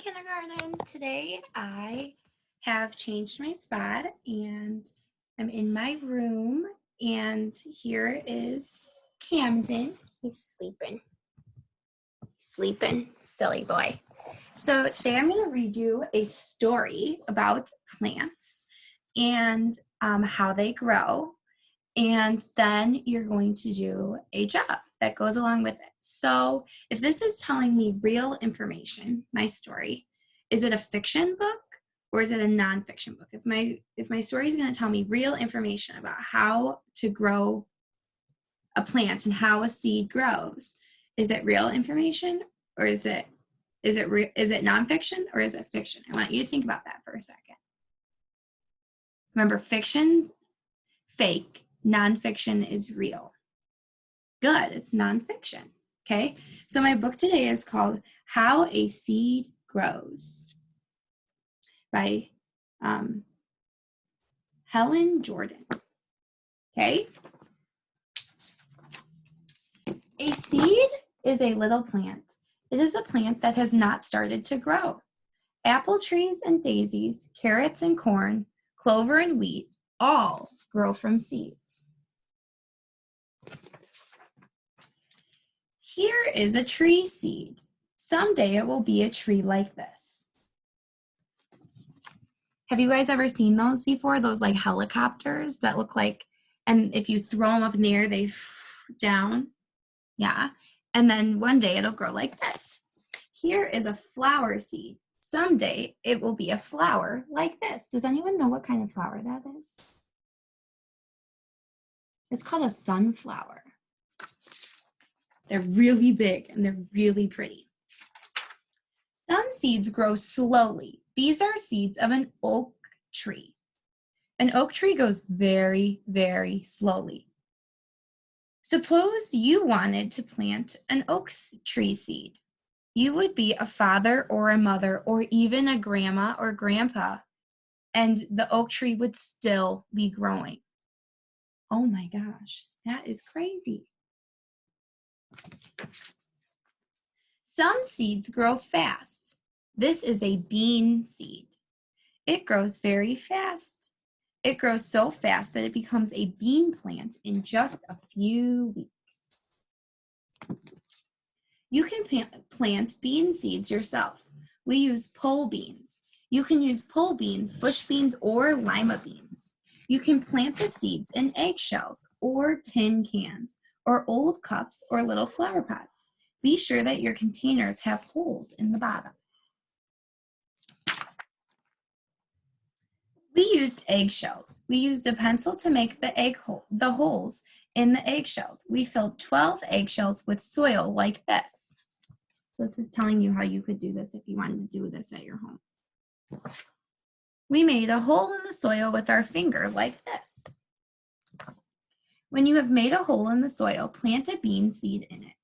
kindergarten. Today I have changed my spot and I'm in my room, and here is Camden. He's sleeping, silly boy. So today I'm going to read you a story about plants and how they grow, and then you're going to do a job that goes along with it. So if this is telling me real information, my story, is it a fiction book or is it a nonfiction book? If my story is going to tell me real information about how to grow a plant and how a seed grows, is it real information or is it nonfiction or is it fiction? I want you to think about that for a second. Remember, fiction, fake. Nonfiction is real. Good, it's nonfiction. Okay, so my book today is called How a Seed Grows by Helen Jordan. Okay, a seed is a little plant. It is a plant that has not started to grow. Apple trees and daisies, carrots and corn, clover and wheat all grow from seeds. Here is a tree seed. Someday it will be a tree like this. Have you guys ever seen those before? Those like helicopters that look like, and if you throw them up in the air, they down. Yeah. And then one day it'll grow like this. Here is a flower seed. Someday it will be a flower like this. Does anyone know what kind of flower that is? It's called a sunflower. They're really big and they're really pretty. Some seeds grow slowly. These are seeds of an oak tree. An oak tree goes very, very slowly. Suppose you wanted to plant an oak tree seed. You would be a father or a mother or even a grandma or grandpa, and the oak tree would still be growing. Oh my gosh, that is crazy. Some seeds grow fast. This is a bean seed. It grows very fast. It grows so fast that it becomes a bean plant in just a few weeks. You can plant bean seeds yourself. We use pole beans. You can use pole beans, bush beans, or lima beans. You can plant the seeds in eggshells or tin cans or old cups or little flower pots. Be sure that your containers have holes in the bottom. We used eggshells. We used a pencil to make the holes in the eggshells. We filled 12 eggshells with soil like this. This is telling you how you could do this if you wanted to do this at your home. We made a hole in the soil with our finger like this. When you have made a hole in the soil, plant a bean seed in it.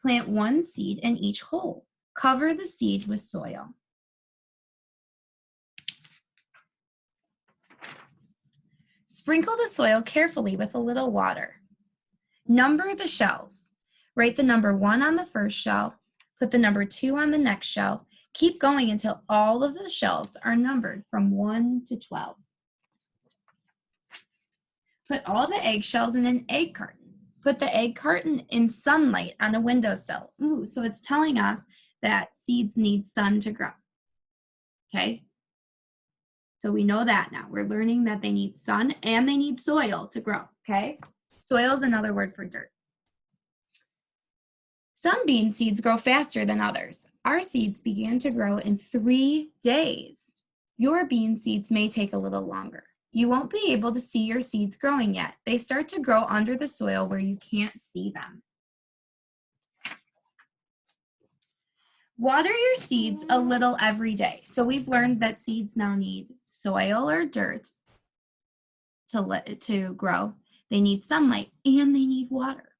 Plant one seed in each hole. Cover the seed with soil. Sprinkle the soil carefully with a little water. Number the shells. Write the number 1 on the first shell. Put the number 2 on the next shell. Keep going until all of the shells are numbered from 1 to 12. Put all the eggshells in an egg carton. Put the egg carton in sunlight on a windowsill. Ooh, so it's telling us that seeds need sun to grow. Okay? So we know that now. We're learning that they need sun and they need soil to grow, okay? Soil is another word for dirt. Some bean seeds grow faster than others. Our seeds began to grow in 3 days. Your bean seeds may take a little longer. You won't be able to see your seeds growing yet. They start to grow under the soil where you can't see them. Water your seeds a little every day. So we've learned that seeds now need soil or dirt to grow. They need sunlight and they need water.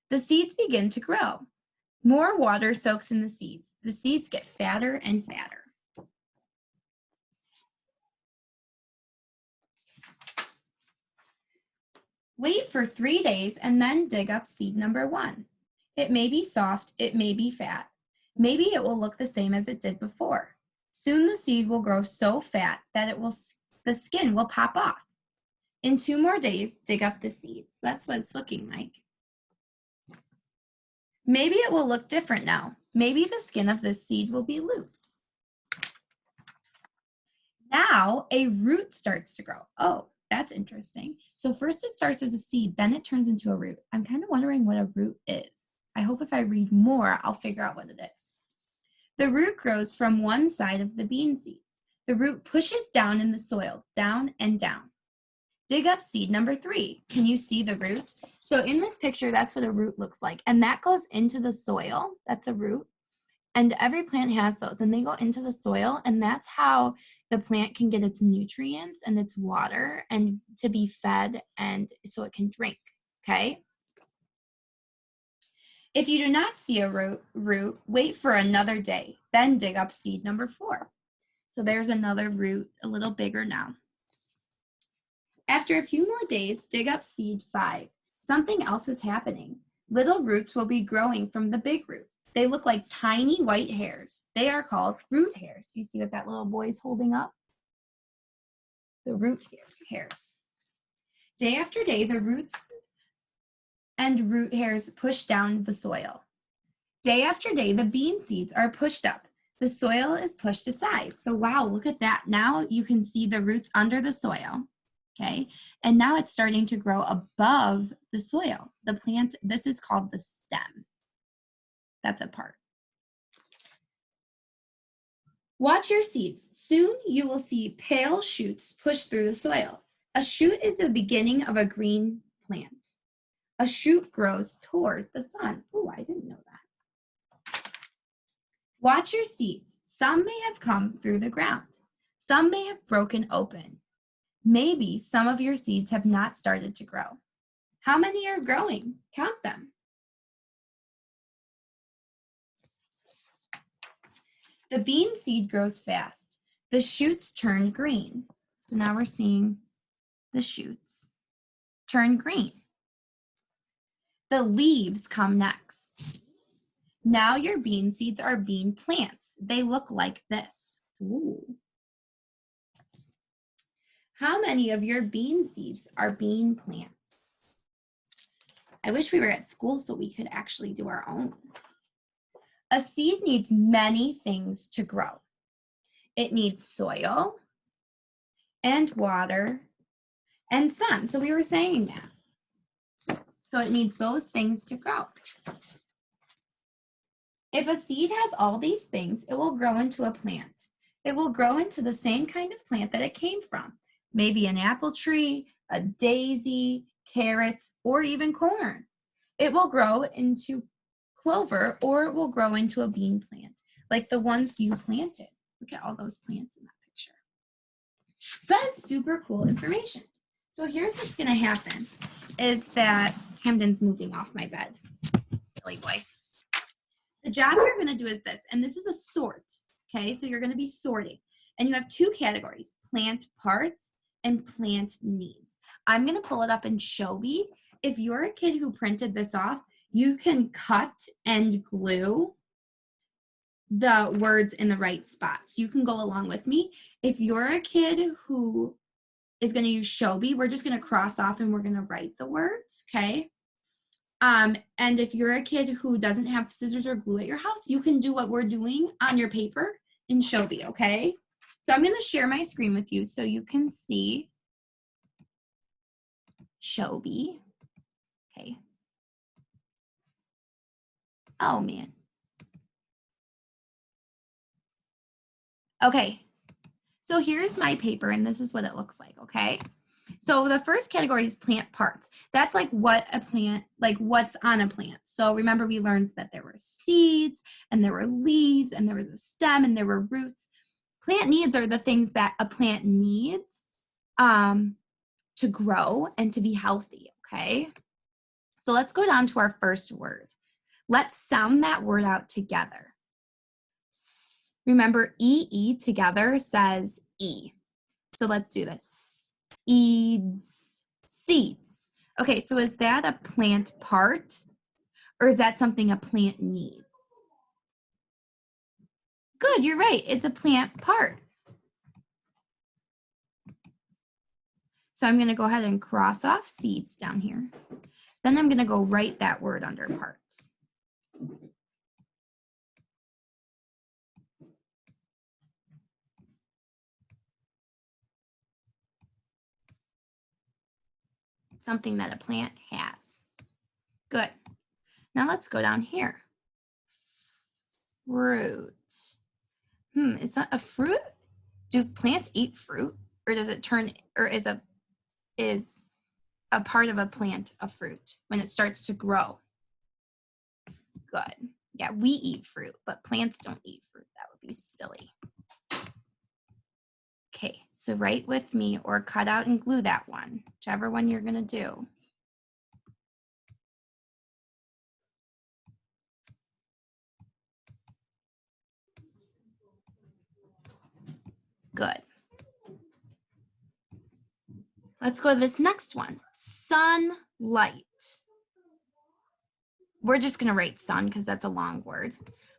The seeds begin to grow. More water soaks in the seeds. The seeds get fatter and fatter. Wait for 3 days and then dig up seed number 1. It may be soft, it may be fat. Maybe it will look the same as it did before. Soon the seed will grow so fat that the skin will pop off. In 2 more days, dig up the seeds. That's what it's looking like. Maybe it will look different now. Maybe the skin of this seed will be loose. Now a root starts to grow. Oh, that's interesting. So first it starts as a seed, then it turns into a root. I'm kind of wondering what a root is. I hope if I read more, I'll figure out what it is. The root grows from one side of the bean seed. The root pushes down in the soil, down and down. Dig up seed number 3. Can you see the root? So in this picture, that's what a root looks like. And that goes into the soil. That's a root. And every plant has those. And they go into the soil. And that's how the plant can get its nutrients and its water and to be fed and so it can drink. Okay? If you do not see a root, wait for another day. Then dig up seed number 4. So there's another root, a little bigger now. After a few more days, dig up seed 5. Something else is happening. Little roots will be growing from the big root. They look like tiny white hairs. They are called root hairs. You see what that little boy is holding up? The root hairs. Day after day, the roots and root hairs push down the soil. Day after day, the bean seeds are pushed up. The soil is pushed aside. So wow, look at that. Now you can see the roots under the soil. Okay, and now it's starting to grow above the soil. The plant, this is called the stem. That's a part. Watch your seeds. Soon you will see pale shoots push through the soil. A shoot is the beginning of a green plant. A shoot grows toward the sun. Oh, I didn't know that. Watch your seeds. Some may have come through the ground. Some may have broken open. Maybe some of your seeds have not started to grow. How many are growing? Count them. The bean seed grows fast. The shoots turn green. So now we're seeing the shoots turn green. The leaves come next. Now your bean seeds are bean plants. They look like this. Ooh. How many of your bean seeds are bean plants? I wish we were at school so we could actually do our own. A seed needs many things to grow. It needs soil and water and sun. So we were saying that. So it needs those things to grow. If a seed has all these things, it will grow into a plant. It will grow into the same kind of plant that it came from. Maybe an apple tree, a daisy, carrots, or even corn. It will grow into clover or it will grow into a bean plant, like the ones you planted. Look at all those plants in that picture. So that is super cool information. So here's what's gonna happen is that Camden's moving off my bed. Silly boy. The job you're gonna do is this, and this is a sort, okay? So you're gonna be sorting. And you have 2 categories, plant parts and plant needs. I'm gonna pull it up in Shobi. If you're a kid who printed this off, you can cut and glue the words in the right spot. So you can go along with me. If you're a kid who is gonna use Shobi, we're just gonna cross off and we're gonna write the words, okay? And if you're a kid who doesn't have scissors or glue at your house, you can do what we're doing on your paper in Shobi, okay? So I'm gonna share my screen with you so you can see Shobi, okay? Oh man. Okay, so here's my paper and this is what it looks like, okay? So the first category is plant parts. That's like what a plant, like what's on a plant. So remember we learned that there were seeds and there were leaves and there was a stem and there were roots. Plant needs are the things that a plant needs to grow and to be healthy, okay? So let's go down to our first word. Let's sound that word out together. Remember, E together says E. So let's do this. Eads, seeds. Okay, so is that a plant part or is that something a plant needs? Good, you're right. It's a plant part. So I'm going to go ahead and cross off seeds down here. Then I'm going to go write that word under parts. Something that a plant has. Good. Now let's go down here. Fruit. Is that a fruit? Do plants eat fruit, or does it turn, or is a part of a plant a fruit when it starts to grow? Good. Yeah, we eat fruit, but plants don't eat fruit. That would be silly. Okay, so write with me or cut out and glue that one, whichever one you're going to do. Good. Let's go to this next one. Sunlight. We're just going to write sun because that's a long word.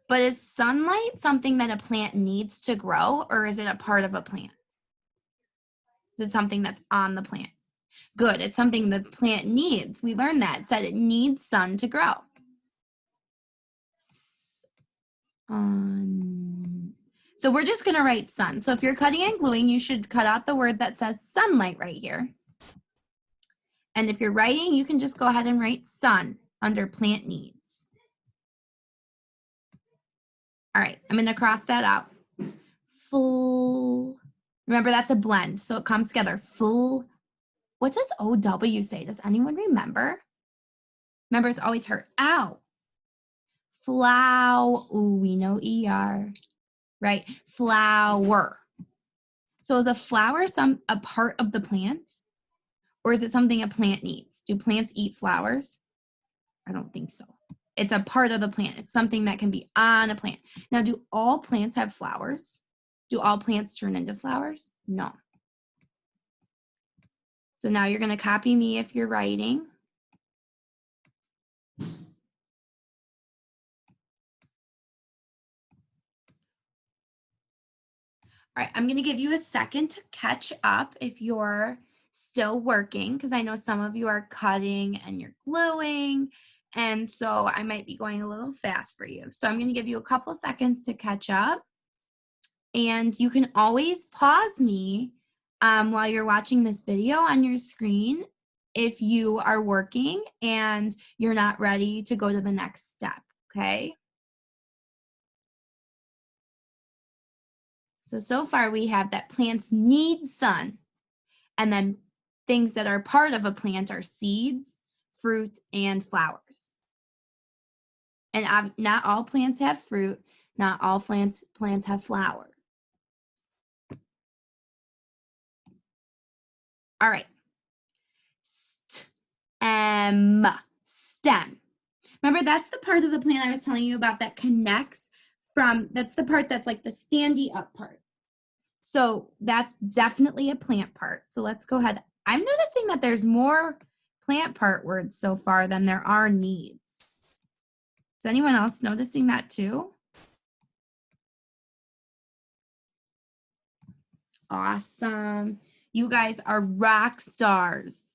But is sunlight something that a plant needs to grow, or is it a part of a plant? Is it something that's on the plant? Good. It's something the plant needs. We learned that. It said it needs sun to grow. So we're just going to write sun. So if you're cutting and gluing, you should cut out the word that says sunlight right here. And if you're writing, you can just go ahead and write sun under plant needs. All right, I'm going to cross that out. Full. Remember, that's a blend, so it comes together. Full. What does OW say? Does anyone remember? Remember, it's always her. Ow. Flower. Ooh, we know ER. Right? Flower. So is a flower a part of the plant? Or is it something a plant needs? Do plants eat flowers? I don't think so. It's a part of the plant. It's something that can be on a plant. Now, do all plants have flowers? Do all plants turn into flowers? No. So now you're going to copy me if you're writing. All right, I'm going to give you a second to catch up if you're still working, because I know some of you are cutting and you're gluing, and so I might be going a little fast for you. So I'm going to give you a couple seconds to catch up, and you can always pause me while you're watching this video on your screen if you are working and you're not ready to go to the next step, okay? So far we have that plants need sun, and then things that are part of a plant are seeds, fruit, and flowers. And not all plants have fruit, not all plants have flowers. All right. Stem. Remember, that's the part of the plant I was telling you about that connects from, that's the part that's like the standy up part. So that's definitely a plant part. So let's go ahead. I'm noticing that there's more plant part words so far than there are needs. Is anyone else noticing that too? Awesome. You guys are rock stars.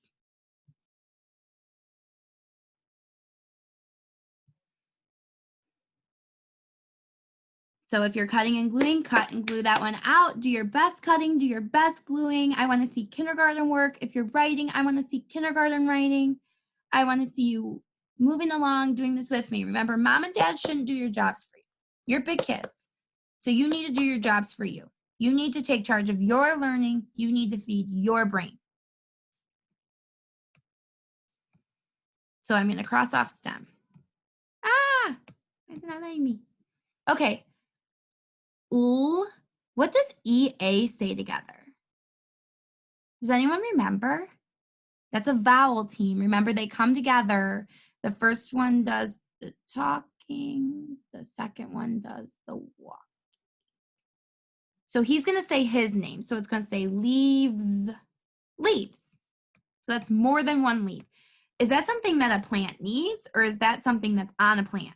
So if you're cutting and gluing, cut and glue that one out. Do your best cutting, do your best gluing. I want to see kindergarten work. If you're writing, I want to see kindergarten writing. I want to see you moving along, doing this with me. Remember, mom and dad shouldn't do your jobs for you. You're big kids. So you need to do your jobs for you. You need to take charge of your learning. You need to feed your brain. So I'm going to cross off stem. Ah, why is it not letting me? Okay. What does EA say together? Does anyone remember? That's a vowel team. Remember, they come together. The first one does the talking. The second one does the walk. So he's going to say his name. So it's going to say leaves. Leaves. So that's more than one leaf. Is that something that a plant needs, or is that something that's on a plant?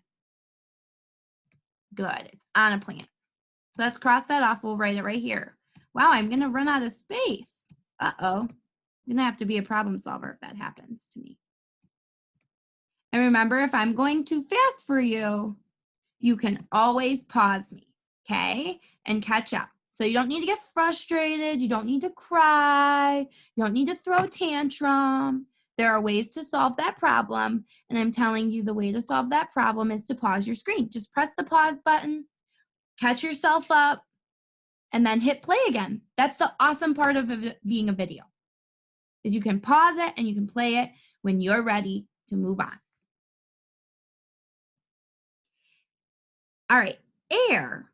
Good. It's on a plant. So let's cross that off. We'll write it right here. Wow, I'm going to run out of space. Uh-oh. I'm going to have to be a problem solver if that happens to me. And remember, if I'm going too fast for you, you can always pause me, okay? And catch up. So you don't need to get frustrated. You don't need to cry. You don't need to throw a tantrum. There are ways to solve that problem. And I'm telling you the way to solve that problem is to pause your screen. Just press the pause button, catch yourself up, and then hit play again. That's the awesome part of being a video, is you can pause it and you can play it when you're ready to move on. All right, air.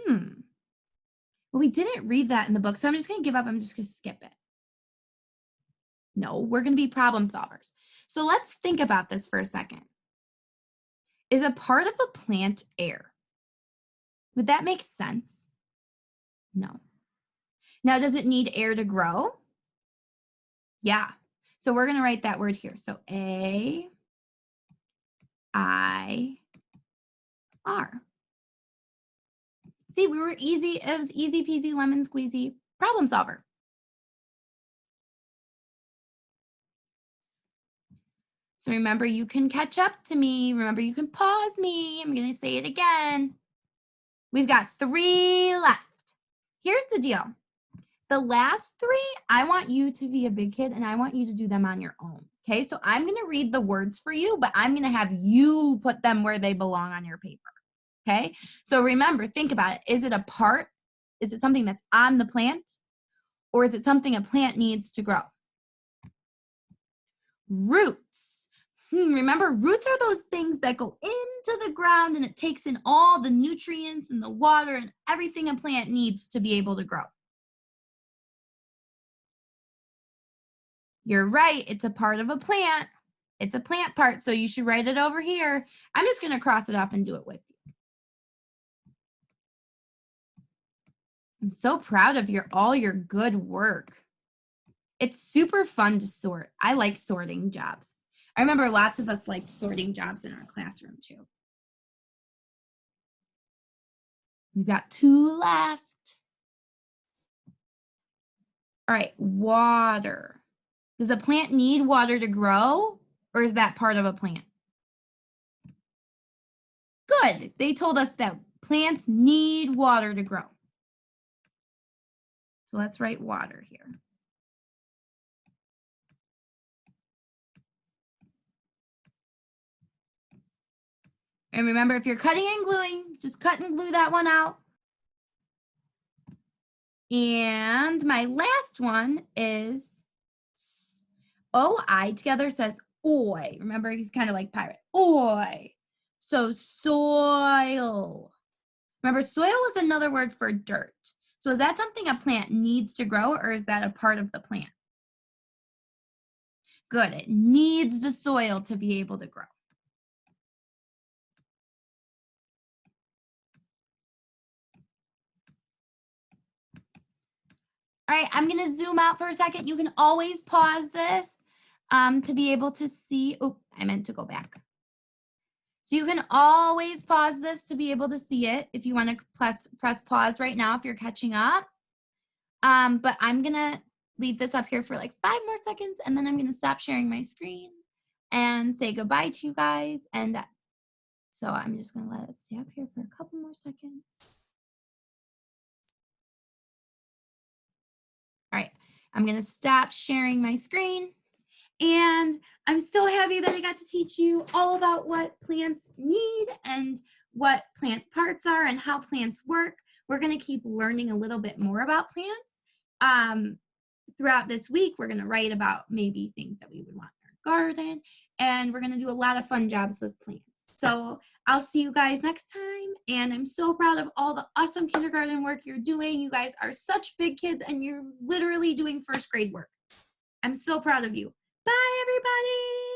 Well, we didn't read that in the book, so I'm just going to give up. I'm just going to skip it. No, we're going to be problem solvers. So let's think about this for a second. Is a part of a plant air? Would that make sense? No. Now, does it need air to grow? Yeah. So we're going to write that word here. So A-I-R. See, we were easy as easy peasy lemon squeezy problem solver. So remember, you can catch up to me. Remember, you can pause me. I'm going to say it again. We've got 3 left. Here's the deal. The last 3, I want you to be a big kid and I want you to do them on your own. Okay, so I'm going to read the words for you, but I'm going to have you put them where they belong on your paper. Okay, so remember, think about it. Is it a part? Is it something that's on the plant? Or is it something a plant needs to grow? Roots. Remember, roots are those things that go into the ground and it takes in all the nutrients and the water and everything a plant needs to be able to grow. You're right, it's a part of a plant. It's a plant part, so you should write it over here. I'm just going to cross it off and do it with you. I'm so proud of all your good work. It's super fun to sort. I like sorting jobs. I remember lots of us liked sorting jobs in our classroom too. We've got 2 left. All right, water. Does a plant need water to grow, or is that part of a plant? Good. They told us that plants need water to grow. So let's write water here. And remember, if you're cutting and gluing, just cut and glue that one out. And my last one is O-I together says oi. Remember, he's kind of like pirate. Oi. So soil. Remember, soil is another word for dirt. So is that something a plant needs to grow, or is that a part of the plant? Good. It needs the soil to be able to grow. All right, I'm going to zoom out for a second. You can always pause this to be able to see. Oh, I meant to go back. So you can always pause this to be able to see it if you want to press pause right now if you're catching up. But I'm going to leave this up here for like 5 more seconds, and then I'm going to stop sharing my screen and say goodbye to you guys. And so I'm just going to let it stay up here for a couple more seconds. All right, I'm going to stop sharing my screen. And I'm so happy that I got to teach you all about what plants need and what plant parts are and how plants work. We're going to keep learning a little bit more about plants. Throughout this week, we're going to write about maybe things that we would want in our garden. And we're going to do a lot of fun jobs with plants. So I'll see you guys next time. And I'm so proud of all the awesome kindergarten work you're doing. You guys are such big kids and you're literally doing first grade work. I'm so proud of you. Bye, everybody.